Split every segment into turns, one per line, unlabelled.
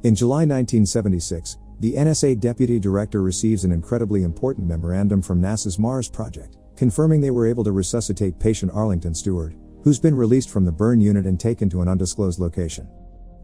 In July 1976, the NSA deputy director receives an incredibly important memorandum from NASA's Mars project, confirming they were able to resuscitate patient Arlington Stewart, who's been released from the burn unit and taken to an undisclosed location.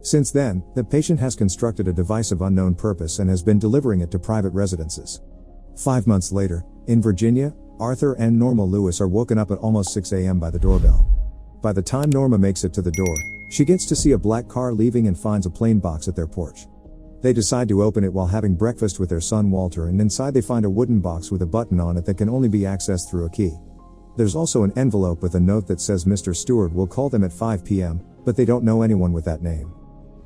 Since then, the patient has constructed a device of unknown purpose and has been delivering it to private residences. 5 months later, in Virginia, Arthur and Norma Lewis are woken up at almost 6 a.m. by the doorbell. By the time Norma makes it to the door, she gets to see a black car leaving and finds a plain box at their porch. They decide to open it while having breakfast with their son Walter, and inside they find a wooden box with a button on it that can only be accessed through a key. There's also an envelope with a note that says Mr. Stewart will call them at 5 p.m., but they don't know anyone with that name.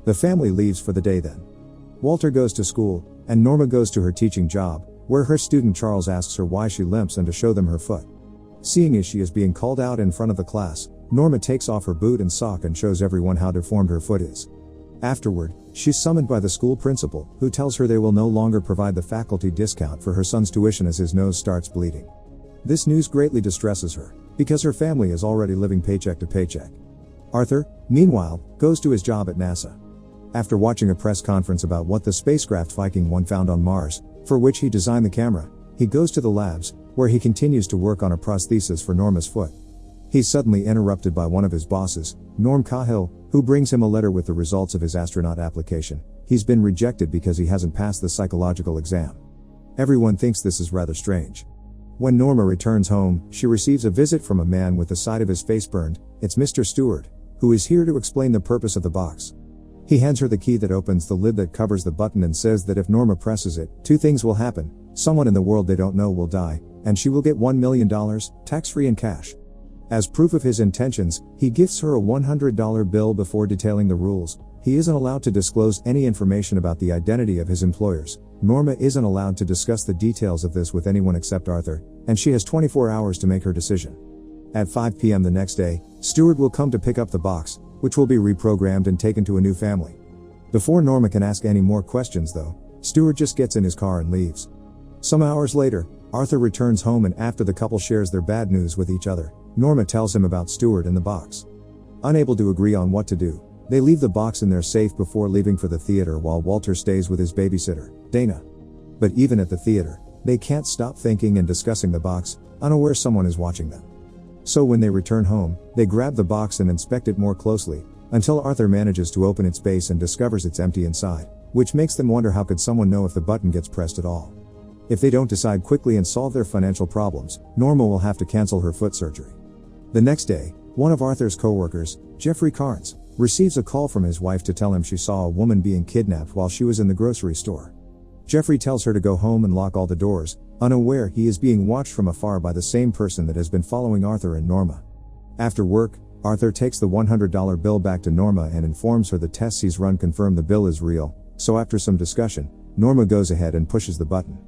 The family leaves for the day then. Walter goes to school, and Norma goes to her teaching job, where her student Charles asks her why she limps and to show them her foot. Seeing as she is being called out in front of the class, Norma takes off her boot and sock and shows everyone how deformed her foot is. Afterward, she's summoned by the school principal, who tells her they will no longer provide the faculty discount for her son's tuition as his nose starts bleeding. This news greatly distresses her, because her family is already living paycheck to paycheck. Arthur, meanwhile, goes to his job at NASA. After watching a press conference about what the spacecraft Viking 1 found on Mars, for which he designed the camera, he goes to the labs, where he continues to work on a prosthesis for Norma's foot. He's suddenly interrupted by one of his bosses, Norm Cahill, who brings him a letter with the results of his astronaut application. He's been rejected because he hasn't passed the psychological exam. Everyone thinks this is rather strange. When Norma returns home, she receives a visit from a man with the side of his face burned. It's Mr. Stewart, who is here to explain the purpose of the box. He hands her the key that opens the lid that covers the button and says that if Norma presses it, 2 things will happen. Someone in the world they don't know will die, and she will get $1 million, tax-free in cash. As proof of his intentions, he gifts her a $100 bill before detailing the rules. He isn't allowed to disclose any information about the identity of his employers. Norma isn't allowed to discuss the details of this with anyone except Arthur, and she has 24 hours to make her decision. At 5 p.m. the next day, Stewart will come to pick up the box, which will be reprogrammed and taken to a new family. Before Norma can ask any more questions though, Stewart just gets in his car and leaves. Some hours later, Arthur returns home, and after the couple shares their bad news with each other, Norma tells him about Stewart and the box. Unable to agree on what to do, they leave the box in their safe before leaving for the theater while Walter stays with his babysitter, Dana. But even at the theater, they can't stop thinking and discussing the box, unaware someone is watching them. So when they return home, they grab the box and inspect it more closely, until Arthur manages to open its base and discovers it's empty inside, which makes them wonder how could someone know if the button gets pressed at all. If they don't decide quickly and solve their financial problems, Norma will have to cancel her foot surgery. The next day, one of Arthur's co-workers, Jeffrey Carnes, receives a call from his wife to tell him she saw a woman being kidnapped while she was in the grocery store. Jeffrey tells her to go home and lock all the doors, unaware he is being watched from afar by the same person that has been following Arthur and Norma. After work, Arthur takes the $100 bill back to Norma and informs her the tests he's run confirm the bill is real, so after some discussion, Norma goes ahead and pushes the button.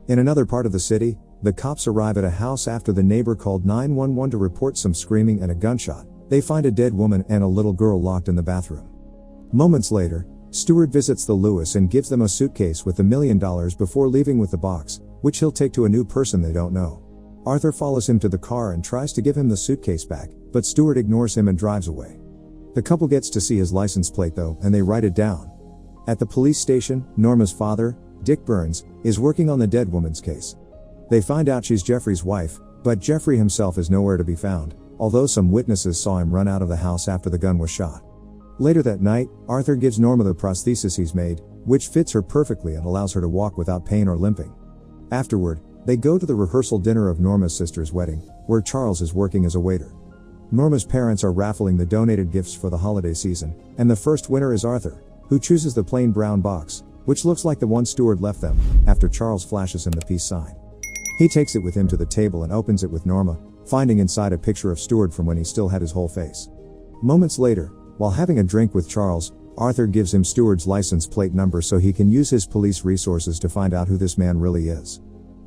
In another part of the city, the cops arrive at a house after the neighbor called 911 to report some screaming and a gunshot. They find a dead woman and a little girl locked in the bathroom. Moments later, Stewart visits the Lewis and gives them a suitcase with $1 million before leaving with the box, which he'll take to a new person they don't know. Arthur follows him to the car and tries to give him the suitcase back, but Stewart ignores him and drives away. The couple gets to see his license plate though, and they write it down. At the police station, Norma's father, Dick Burns, is working on the dead woman's case. They find out she's Jeffrey's wife, but Jeffrey himself is nowhere to be found, although some witnesses saw him run out of the house after the gun was shot. Later that night, Arthur gives Norma the prosthesis he's made, which fits her perfectly and allows her to walk without pain or limping. Afterward, they go to the rehearsal dinner of Norma's sister's wedding, where Charles is working as a waiter. Norma's parents are raffling the donated gifts for the holiday season, and the first winner is Arthur, who chooses the plain brown box, which looks like the one Stewart left them, after Charles flashes him the peace sign. He takes it with him to the table and opens it with Norma, finding inside a picture of Stewart from when he still had his whole face. Moments later, while having a drink with Charles, Arthur gives him Stewart's license plate number so he can use his police resources to find out who this man really is.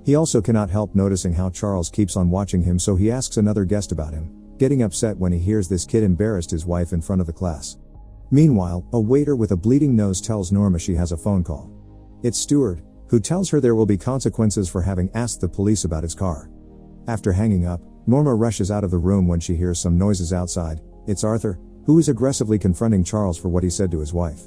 He also cannot help noticing how Charles keeps on watching him, so he asks another guest about him, getting upset when he hears this kid embarrassed his wife in front of the class. Meanwhile, a waiter with a bleeding nose tells Norma she has a phone call. It's Stewart, who tells her there will be consequences for having asked the police about his car. After hanging up, Norma rushes out of the room when she hears some noises outside. It's Arthur, who is aggressively confronting Charles for what he said to his wife.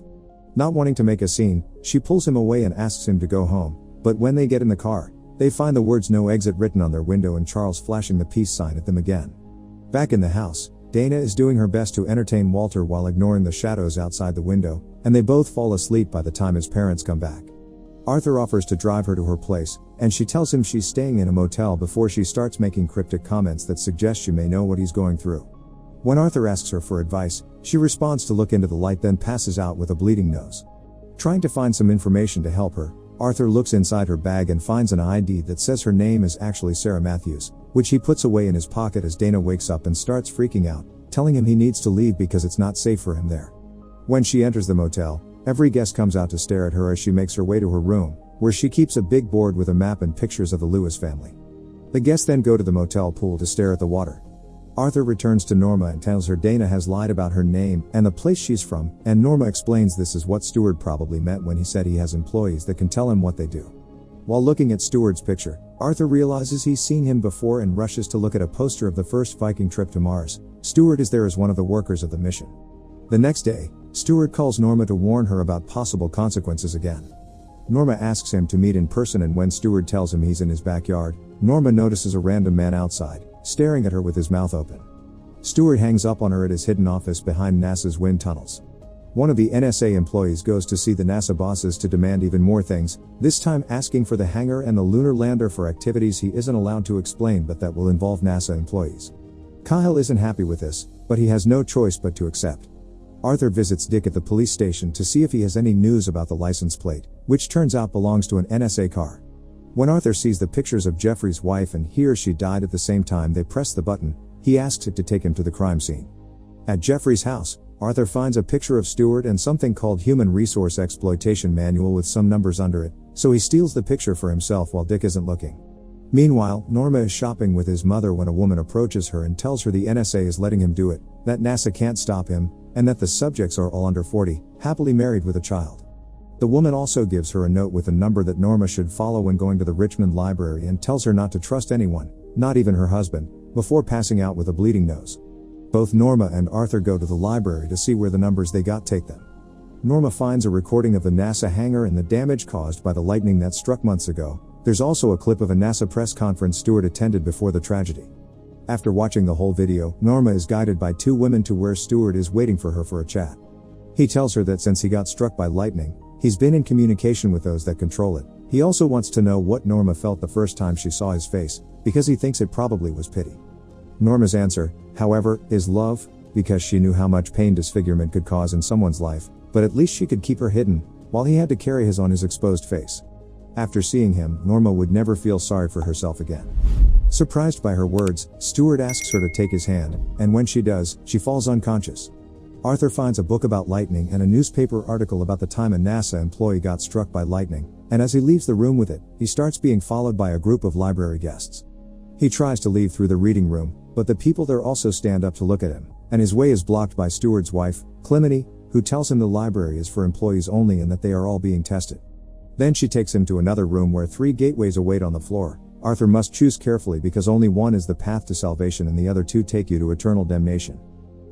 Not wanting to make a scene, she pulls him away and asks him to go home, but when they get in the car, they find the words "no exit" written on their window and Charles flashing the peace sign at them again. Back in the house, Dana is doing her best to entertain Walter while ignoring the shadows outside the window, and they both fall asleep by the time his parents come back. Arthur offers to drive her to her place, and she tells him she's staying in a motel before she starts making cryptic comments that suggest she may know what he's going through. When Arthur asks her for advice, she responds to look into the light, then passes out with a bleeding nose. Trying to find some information to help her, Arthur looks inside her bag and finds an ID that says her name is actually Sarah Matthews, which he puts away in his pocket as Dana wakes up and starts freaking out, telling him he needs to leave because it's not safe for him there. When she enters the motel, every guest comes out to stare at her as she makes her way to her room, where she keeps a big board with a map and pictures of the Lewis family. The guests then go to the motel pool to stare at the water. Arthur returns to Norma and tells her Dana has lied about her name and the place she's from, and Norma explains this is what Stewart probably meant when he said he has employees that can tell him what they do. While looking at Stewart's picture, Arthur realizes he's seen him before and rushes to look at a poster of the first Viking trip to Mars. Stewart is there as one of the workers of the mission. The next day, Stewart calls Norma to warn her about possible consequences again. Norma asks him to meet in person, and when Stewart tells him he's in his backyard, Norma notices a random man outside, staring at her with his mouth open. Stewart hangs up on her at his hidden office behind NASA's wind tunnels. One of the NSA employees goes to see the NASA bosses to demand even more things, this time asking for the hangar and the lunar lander for activities he isn't allowed to explain but that will involve NASA employees. Kyle isn't happy with this, but he has no choice but to accept. Arthur visits Dick at the police station to see if he has any news about the license plate, which turns out belongs to an NSA car. When Arthur sees the pictures of Jeffrey's wife and hears she died at the same time they press the button, he asks it to take him to the crime scene. At Jeffrey's house, Arthur finds a picture of Stewart and something called Human Resource Exploitation Manual with some numbers under it, so he steals the picture for himself while Dick isn't looking. Meanwhile, Norma is shopping with his mother when a woman approaches her and tells her the NSA is letting him do it, that NASA can't stop him, and that the subjects are all under 40, happily married with a child. The woman also gives her a note with a number that Norma should follow when going to the Richmond Library and tells her not to trust anyone, not even her husband, before passing out with a bleeding nose. Both Norma and Arthur go to the library to see where the numbers they got take them. Norma finds a recording of the NASA hangar and the damage caused by the lightning that struck months ago. There's also a clip of a NASA press conference Stewart attended before the tragedy. After watching the whole video, Norma is guided by two women to where Stewart is waiting for her for a chat. He tells her that since he got struck by lightning, he's been in communication with those that control it. He also wants to know what Norma felt the first time she saw his face, because he thinks it probably was pity. Norma's answer, however, is love, because she knew how much pain disfigurement could cause in someone's life, but at least she could keep her hidden, while he had to carry his on his exposed face. After seeing him, Norma would never feel sorry for herself again. Surprised by her words, Stewart asks her to take his hand, and when she does, she falls unconscious. Arthur finds a book about lightning and a newspaper article about the time a NASA employee got struck by lightning, and as he leaves the room with it, he starts being followed by a group of library guests. He tries to leave through the reading room, but the people there also stand up to look at him, and his way is blocked by Stewart's wife, Clemeny, who tells him the library is for employees only and that they are all being tested. Then she takes him to another room where 3 gateways await on the floor. Arthur must choose carefully because only one is the path to salvation and the other 2 take you to eternal damnation.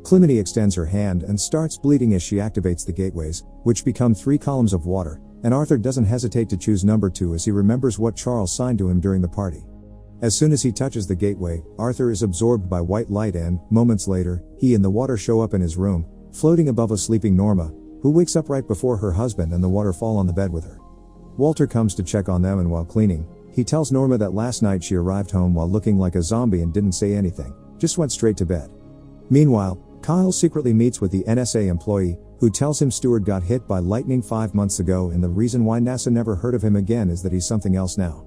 Clemeny extends her hand and starts bleeding as she activates the gateways, which become 3 columns of water, and Arthur doesn't hesitate to choose number 2 as he remembers what Charles signed to him during the party. As soon as he touches the gateway, Arthur is absorbed by white light and, moments later, he and the water show up in his room, floating above a sleeping Norma, who wakes up right before her husband and the water fall on the bed with her. Walter comes to check on them, and while cleaning, he tells Norma that last night she arrived home while looking like a zombie and didn't say anything, just went straight to bed. Meanwhile, Kyle secretly meets with the NSA employee, who tells him Stewart got hit by lightning 5 months ago and the reason why NASA never heard of him again is that he's something else now.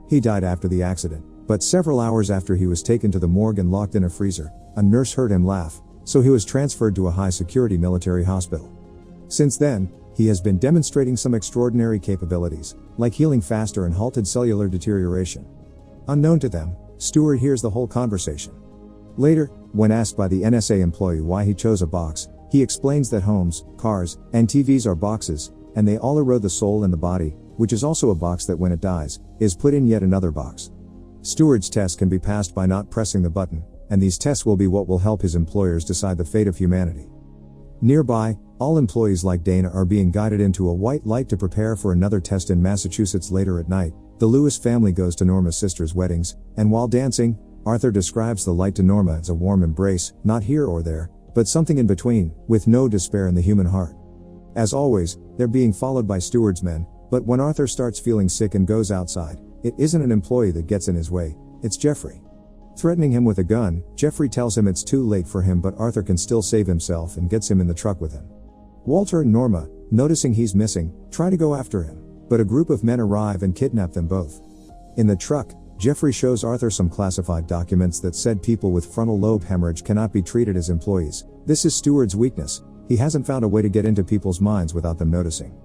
He died after the accident, but several hours after he was taken to the morgue and locked in a freezer, a nurse heard him laugh, so he was transferred to a high-security military hospital. Since then, he has been demonstrating some extraordinary capabilities, like healing faster and halted cellular deterioration. Unknown to them, Stewart hears the whole conversation. Later, when asked by the NSA employee why he chose a box, he explains that homes, cars, and TVs are boxes, and they all erode the soul and the body, which is also a box that when it dies, is put in yet another box. Stewart's test can be passed by not pressing the button, and these tests will be what will help his employers decide the fate of humanity. Nearby, all employees like Dana are being guided into a white light to prepare for another test in Massachusetts later at night. The Lewis family goes to Norma's sister's weddings, and while dancing, Arthur describes the light to Norma as a warm embrace, not here or there, but something in between, with no despair in the human heart. As always, they're being followed by steward's men, but when Arthur starts feeling sick and goes outside, it isn't an employee that gets in his way, it's Jeffrey. Threatening him with a gun, Jeffrey tells him it's too late for him, but Arthur can still save himself and gets him in the truck with him. Walter and Norma, noticing he's missing, try to go after him, but a group of men arrive and kidnap them both. In the truck, Jeffrey shows Arthur some classified documents that said people with frontal lobe hemorrhage cannot be treated as employees. This is Steward's weakness. He hasn't found a way to get into people's minds without them noticing.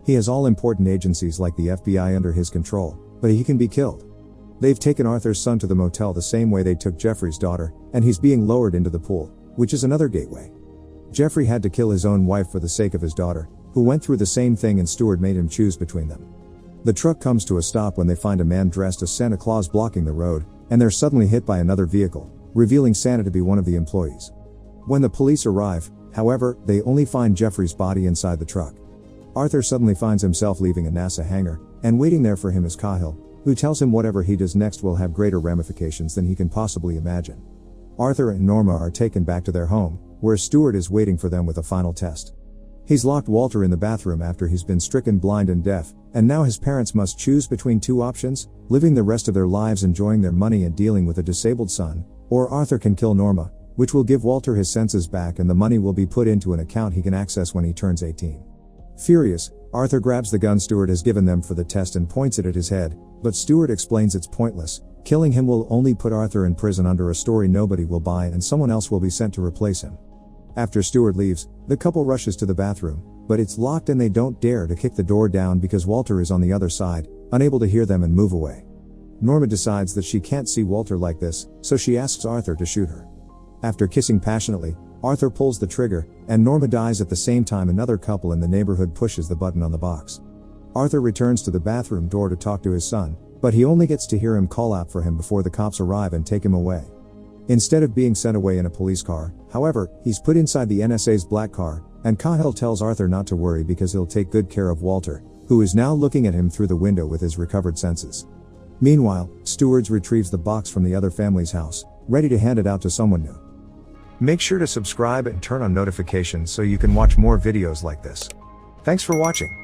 He has all important agencies like the FBI under his control, but he can be killed. They've taken Arthur's son to the motel the same way they took Jeffrey's daughter, and he's being lowered into the pool, which is another gateway. Jeffrey had to kill his own wife for the sake of his daughter, who went through the same thing, and Steward made him choose between them. The truck comes to a stop when they find a man dressed as Santa Claus blocking the road, and they're suddenly hit by another vehicle, revealing Santa to be one of the employees. When the police arrive, however, they only find Jeffrey's body inside the truck. Arthur suddenly finds himself leaving a NASA hangar, and waiting there for him is Cahill, who tells him whatever he does next will have greater ramifications than he can possibly imagine. Arthur and Norma are taken back to their home, where Steward is waiting for them with a final test. He's locked Walter in the bathroom after he's been stricken blind and deaf, and now his parents must choose between two options: living the rest of their lives enjoying their money and dealing with a disabled son, or Arthur can kill Norma, which will give Walter his senses back and the money will be put into an account he can access when he turns 18. Furious, Arthur grabs the gun Steward has given them for the test and points it at his head, but Steward explains it's pointless. Killing him will only put Arthur in prison under a story nobody will buy, and someone else will be sent to replace him. After Steward leaves, the couple rushes to the bathroom, but it's locked and they don't dare to kick the door down because Walter is on the other side, unable to hear them and move away. Norma decides that she can't see Walter like this, so she asks Arthur to shoot her. After kissing passionately, Arthur pulls the trigger, and Norma dies at the same time another couple in the neighborhood pushes the button on the box. Arthur returns to the bathroom door to talk to his son, but he only gets to hear him call out for him before the cops arrive and take him away. Instead of being sent away in a police car, however, he's put inside the NSA's black car, and Cahill tells Arthur not to worry because he'll take good care of Walter, who is now looking at him through the window with his recovered senses. Meanwhile, Steward retrieves the box from the other family's house, ready to hand it out to someone new. Make sure to subscribe and turn on notifications so you can watch more videos like this. Thanks for watching.